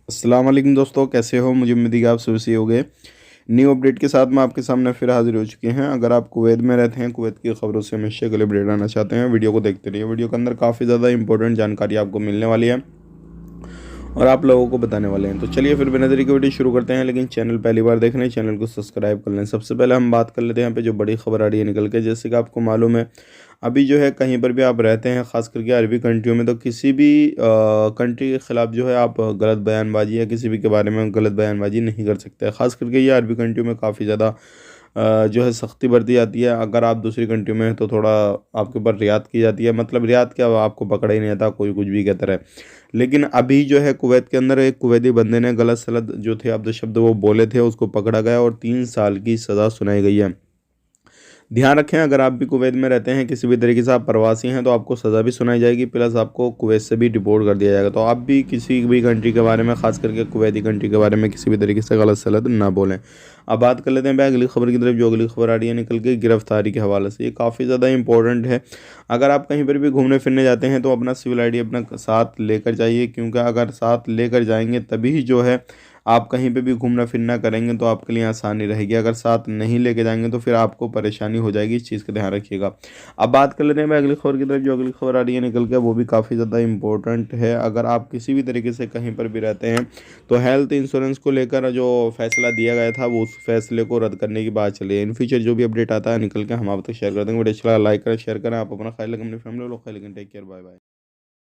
अस्सलाम वालेकुम दोस्तों, कैसे हो? मुझे उम्मीद है कि आप सब सही हो गए। न्यू अपडेट के साथ मैं आपके सामने फिर हाजिर हो चुके हैं। अगर आप कुवैत में रहते हैं, कुवैत की खबरों से हमेशा के लिए अपडेट आना चाहते हैं, वीडियो को देखते रहिए। वीडियो के अंदर काफ़ी ज़्यादा इंपॉर्टेंट जानकारी आपको मिलने वाली है और आप लोगों को बताने वाले हैं। तो चलिए फिर बिना देरी के वीडियो शुरू करते हैं। लेकिन चैनल पहली बार देख रहे हैं, चैनल को सब्सक्राइब कर लें। सबसे पहले हम बात कर लेते हैं यहाँ पे जो बड़ी खबर आ रही है निकल के। जैसे कि आपको मालूम है, अभी जो है कहीं पर भी आप रहते हैं, ख़ास करके अरबी कंट्रियों में, तो किसी भी कंट्री के ख़िलाफ़ जो है आप गलत बयानबाजी या किसी भी के बारे में गलत बयानबाजी नहीं कर सकते। ख़ास करके ये अरबी कंट्रियों में काफ़ी ज़्यादा जो है सख्ती बरती जाती है। अगर आप दूसरी कंट्री में हैं तो थोड़ा आपके ऊपर रियायत की जाती है, मतलब रियायत क्या, आपको पकड़ा ही नहीं जाता, कोई कुछ भी कहता रहे। लेकिन अभी जो है कुवैत के अंदर एक कुवैती बंदे ने गलत सलत जो थे अब्द शब्द वो बोले थे, उसको पकड़ा गया और 3 साल की सज़ा सुनाई गई है। ध्यान रखें, अगर आप भी कुवैत में रहते हैं, किसी भी तरीके से आप प्रवासी हैं, तो आपको सज़ा भी सुनाई जाएगी, प्लस आपको कुवैत से भी डिपोर्ट कर दिया जाएगा। तो आप भी किसी भी कंट्री के बारे में, ख़ास करके कुवैती कंट्री के बारे में किसी भी तरीके से गलत सलत ना बोलें। अब बात कर लेते हैं भाई अगली खबर की तरफ। जो अगली खबर आ रही है निकल के गिरफ्तारी के हवाले से, ये काफ़ी ज़्यादा इंपॉर्टेंट है। अगर आप कहीं पर भी घूमने फिरने जाते हैं तो अपना सिविल आईडी अपना साथ लेकर जाइए, क्योंकि अगर साथ लेकर जाएंगे तभी जो है आप कहीं पे भी घूमना फिरना करेंगे तो आपके लिए आसानी रहेगी। अगर साथ नहीं लेके जाएंगे तो फिर आपको परेशानी हो जाएगी, इस चीज़ का ध्यान रखिएगा। अब बात कर लेते हैं भाई अगली खबर की तरफ। जो अगली खबर आ रही है निकल के, वो भी काफ़ी ज़्यादा इंपॉर्टेंट है। अगर आप किसी भी तरीके से कहीं पर भी रहते हैं तो हेल्थ इंश्योरेंस को लेकर जो फैसला दिया गया था, वो उस फैसले को रद्द करने की बात चली है। इन फ्यूचर जो भी अपडेट आता है निकल के हम आप तक शेयर कर देंगे। वीडियो अच्छा लगा लाइक करें, शेयर करें। आप अपना ख्याल रखें, अपनी फैमिली लोग ख्याल रखें। Take care, bye bye.